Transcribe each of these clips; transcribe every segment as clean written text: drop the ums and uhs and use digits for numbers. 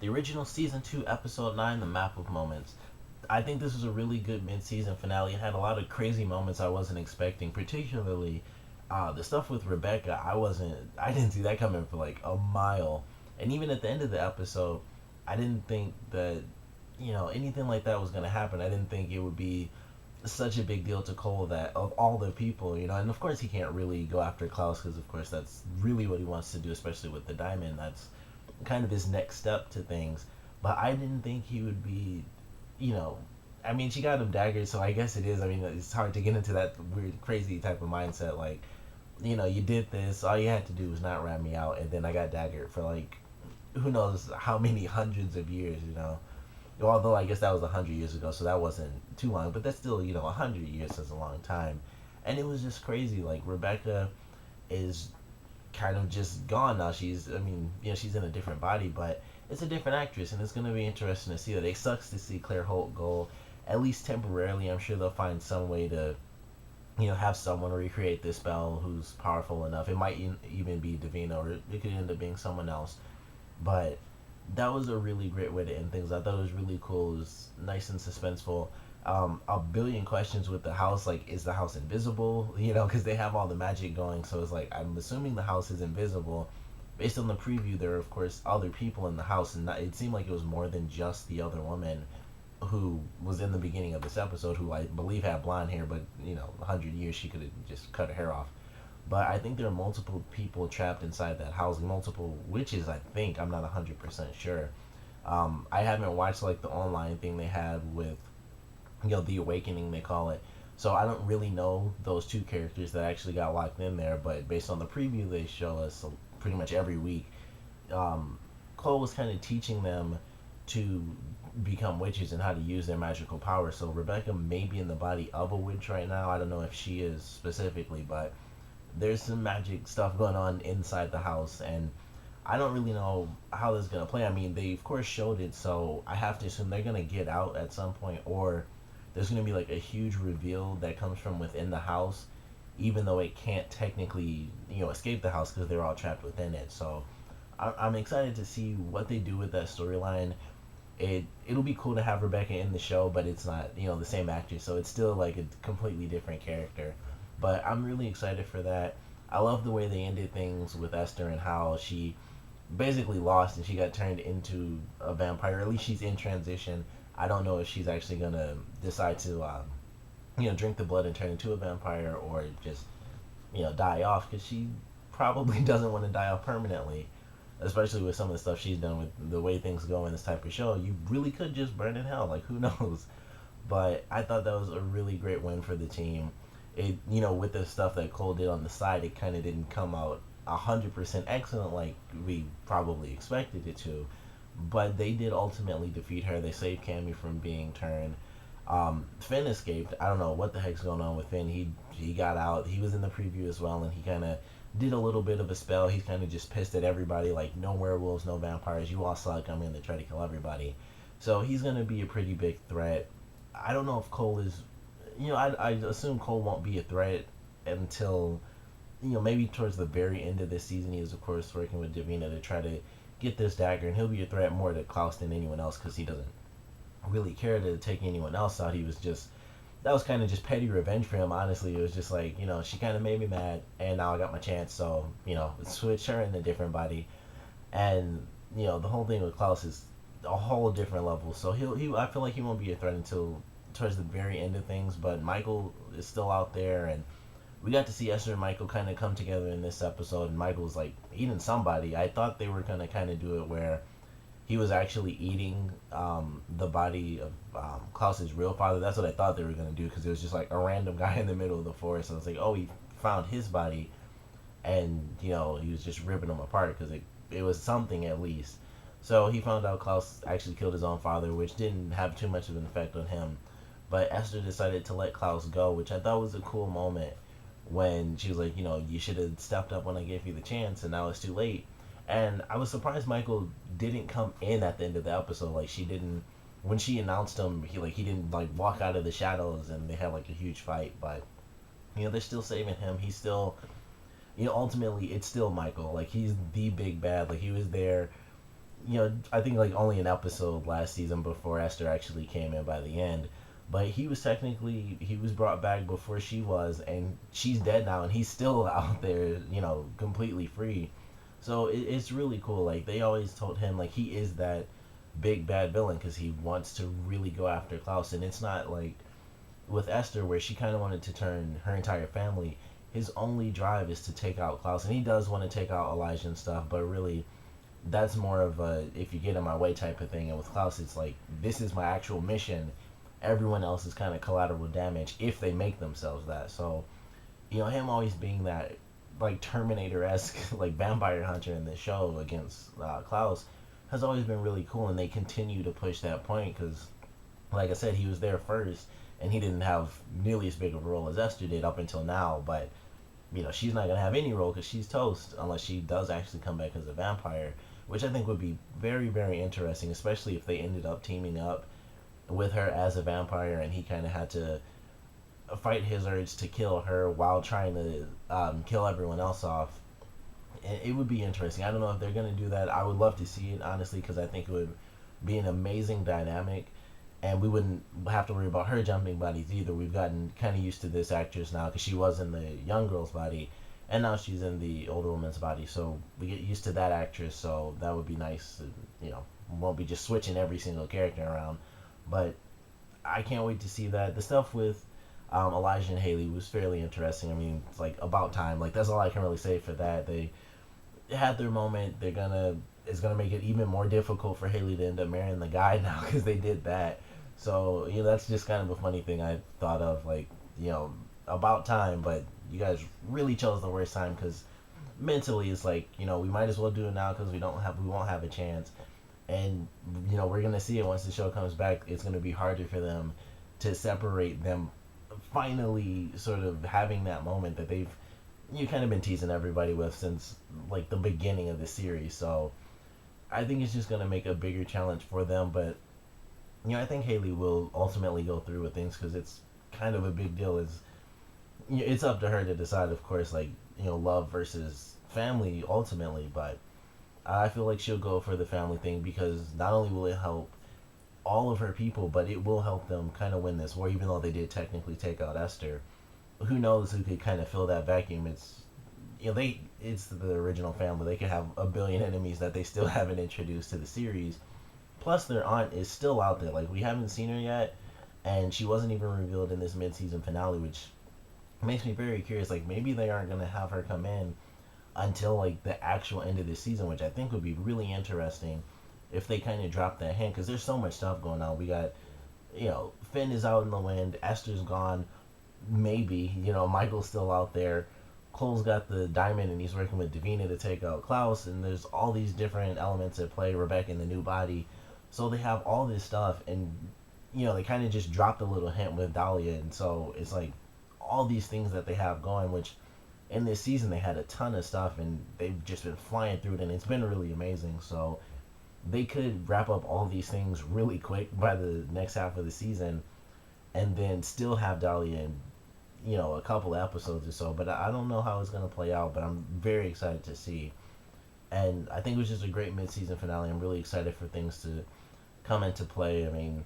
the original season 2, episode 9, The Map of Moments. I think this was a really good mid-season finale. It had a lot of crazy moments I wasn't expecting, particularly the stuff with Rebecca. I didn't see that coming for like a mile. And even at the end of the episode, I didn't think that anything like that was gonna happen. I didn't think it would be such a big deal to Cole that of all the people, and of course he can't really go after Klaus because of course that's really what he wants to do, especially with the diamond. That's kind of his next step to things. But I didn't think he would be, you know, I mean, she got him daggers, so I guess it is. I mean, it's hard to get into that weird, crazy type of mindset. Like, you did this, all you had to do was not rat me out, and then I got daggered for like, who knows how many hundreds of years. Although I guess that was 100 years ago, so that wasn't too long. But that's still, 100 years is a long time, and it was just crazy. Like Rebecca is kind of just gone now. I mean, she's in a different body, but it's a different actress, and it's gonna be interesting to see that. It sucks to see Claire Holt go, at least temporarily. I'm sure they'll find some way to, have someone recreate this spell who's powerful enough. It might even be Davina, or it could end up being someone else. But that was a really great way to end things. I thought it was really cool. It was nice and suspenseful. A billion questions with the house. Like, is the house invisible? Because they have all the magic going. So it's like, I'm assuming the house is invisible. Based on the preview, there are, of course, other people in the house. And it seemed like it was more than just the other woman who was in the beginning of this episode, who I believe had blonde hair, but, 100 years she could have just cut her hair off. But I think there are multiple people trapped inside that house, multiple witches. I think I'm not 100% sure. I haven't watched like the online thing they had with, the awakening they call it. So I don't really know those two characters that actually got locked in there. But based on the preview they show us pretty much every week, Chloe was kind of teaching them to become witches and how to use their magical powers. So Rebecca may be in the body of a witch right now. I don't know if she is specifically, but there's some magic stuff going on inside the house, and I don't really know how this is gonna play. I mean, they of course showed it, so I have to assume they're gonna get out at some point, or there's gonna be like a huge reveal that comes from within the house, even though it can't technically escape the house because they're all trapped within it. So I'm excited to see what they do with that storyline. It'll be cool to have Rebecca in the show, but it's not the same actress, so it's still like a completely different character. But I'm really excited for that. I love the way they ended things with Esther and how she basically lost and she got turned into a vampire. At least she's in transition. I don't know if she's actually gonna decide to, drink the blood and turn into a vampire, or just, die off, because she probably doesn't want to die off permanently. Especially with some of the stuff she's done, with the way things go in this type of show, you really could just burn in hell. Like, who knows? But I thought that was a really great win for the team. With the stuff that Cole did on the side, it kind of didn't come out 100% excellent like we probably expected it to. But they did ultimately defeat her. They saved Cammy from being turned. Finn escaped. I don't know what the heck's going on with Finn. He got out. He was in the preview as well, and he kind of did a little bit of a spell. He's kind of just pissed at everybody, like, no werewolves, no vampires. You all suck. I'm going to try to kill everybody. So he's going to be a pretty big threat. I don't know if Cole is, I assume Cole won't be a threat until, maybe towards the very end of this season. He is, of course, working with Davina to try to get this dagger, and he'll be a threat more to Klaus than anyone else, because he doesn't really care to take anyone else out. That was kind of just petty revenge for him, honestly. It was just like, she kind of made me mad, and now I got my chance, so, switch her in a different body. And, the whole thing with Klaus is a whole different level. So I feel like he won't be a threat until towards the very end of things, but Michael is still out there, and we got to see Esther and Michael kind of come together in this episode, and Michael's like eating somebody. I thought they were gonna kind of do it where he was actually eating the body of Klaus's real father. That's what I thought they were gonna do, because it was just like a random guy in the middle of the forest. I was like, oh, he found his body, and he was just ripping him apart, because it was something at least. So he found out Klaus actually killed his own father, which didn't have too much of an effect on him. But Esther decided to let Klaus go, which I thought was a cool moment, when she was like, you should have stepped up when I gave you the chance, and now it's too late. And I was surprised Michael didn't come in at the end of the episode. Like, she didn't, when she announced him, he didn't like walk out of the shadows and they had like a huge fight. But they're still saving him. He's still, ultimately it's still Michael. Like, he's the big bad. Like, he was there I think like only an episode last season before Esther actually came in by the end. But he was brought back before she was, and she's dead now, and he's still out there, completely free. So it's really cool. Like they always told him, like he is that big bad villain because he wants to really go after Klaus, and it's not like with Esther where she kind of wanted to turn her entire family. His only drive is to take out Klaus, and he does want to take out Elijah and stuff, but really that's more of a if you get in my way type of thing. And with Klaus, it's like this is my actual mission. Everyone else is kind of collateral damage if they make themselves that. So him always being that like Terminator esque like vampire hunter in the show against Klaus has always been really cool, and they continue to push that point because, like I said, he was there first, and he didn't have nearly as big of a role as Esther did up until now. But she's not gonna have any role because she's toast unless she does actually come back as a vampire, which I think would be very, very interesting, especially if they ended up teaming up with her as a vampire and he kind of had to fight his urge to kill her while trying to kill everyone else off. And it would be interesting. I don't know if they're gonna do that. I would love to see it honestly because I think it would be an amazing dynamic, and we wouldn't have to worry about her jumping bodies either. We've gotten kind of used to this actress now because she was in the young girl's body, and now she's in the older woman's body. So we get used to that actress. So that would be nice. Won't be just switching every single character around. But I can't wait to see that. The stuff with Elijah and Haley was fairly interesting. I mean, it's like about time. Like that's all I can really say for that. They had their moment. It's gonna make it even more difficult for Haley to end up marrying the guy now because they did that. So that's just kind of a funny thing I thought of. Like about time, but you guys really chose the worst time because mentally it's like we might as well do it now because we won't have a chance. And we're gonna see it once the show comes back. It's gonna be harder for them to separate them finally sort of having that moment that they've kind of been teasing everybody with since like the beginning of the series. So I think it's just gonna make a bigger challenge for them. But I think Haley will ultimately go through with things because it's kind of a big deal. It's up to her to decide, of course, like love versus family ultimately. But I feel like she'll go for the family thing because not only will it help all of her people, but it will help them kind of win this war. Even though they did technically take out Esther, who knows who could kind of fill that vacuum? It's the original family. They could have a billion enemies that they still haven't introduced to the series. Plus, their aunt is still out there. Like we haven't seen her yet, and she wasn't even revealed in this mid-season finale, which makes me very curious. Like maybe they aren't gonna have her come in until like the actual end of the season, which I think would be really interesting if they kind of drop that hint because there's so much stuff going on. We got Finn is out in the wind, Esther's gone, maybe Michael's still out there. Cole's got the diamond and he's working with Davina to take out Klaus, and there's all these different elements at play. Rebecca in the new body, so they have all this stuff, and they kind of just dropped a little hint with Dahlia, and so it's like all these things that they have going, which in this season they had a ton of stuff and they've just been flying through it and it's been really amazing. So they could wrap up all these things really quick by the next half of the season and then still have Dahlia in a couple of episodes or so. But I don't know how it's going to play out, but I'm very excited to see. And I think it was just a great mid-season finale. I'm really excited for things to come into play. I mean,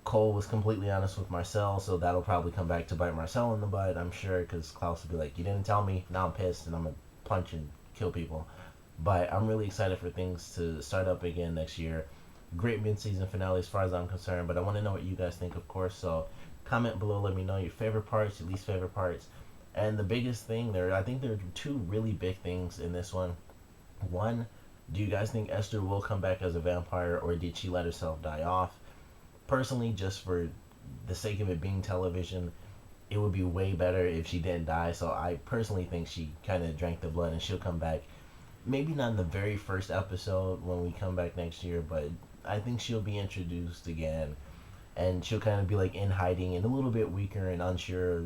Cole was completely honest with Marcel, so that'll probably come back to bite Marcel in the butt, I'm sure, because Klaus will be like, you didn't tell me, now I'm pissed, and I'm going to punch and kill people. But I'm really excited for things to start up again next year. Great mid-season finale as far as I'm concerned, but I want to know what you guys think, of course, so comment below, let me know your favorite parts, your least favorite parts. And the biggest thing, I think there are two really big things in this one. One, do you guys think Esther will come back as a vampire, or did she let herself die off? Personally, just for the sake of it being television, it would be way better if she didn't die. So I personally think she kind of drank the blood and she'll come back. Maybe not in the very first episode when we come back next year, but I think she'll be introduced again. And she'll kind of be like in hiding and a little bit weaker and unsure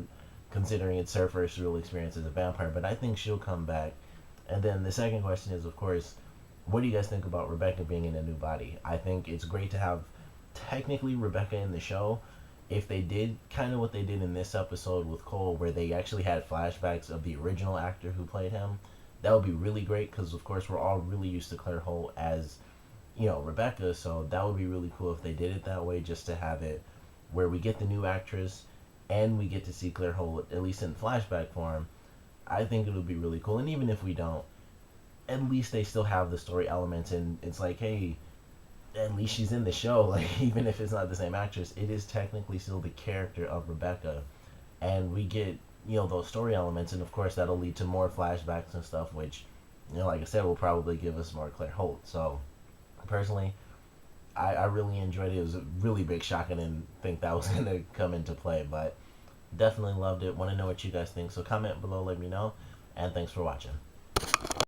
considering it's her first real experience as a vampire. But I think she'll come back. And then the second question is, of course, what do you guys think about Rebecca being in a new body? I think it's great to have technically Rebecca in the show. If they did kind of what they did in this episode with Cole, where they actually had flashbacks of the original actor who played him, that would be really great because, of course, we're all really used to Claire Holt as Rebecca. So that would be really cool if they did it that way, just to have it where we get the new actress and we get to see Claire Holt at least in flashback form. I think it would be really cool. And even if we don't, at least they still have the story elements, and it's like, hey, at least she's in the show. Like, even if it's not the same actress, it is technically still the character of Rebecca, and we get those story elements, and of course that'll lead to more flashbacks and stuff, which like I said, will probably give us more Claire Holt. So personally, I really enjoyed it. It was a really big shock. I didn't think that was gonna come into play, but definitely loved it. Want to know what you guys think, so comment below, let me know, and thanks for watching.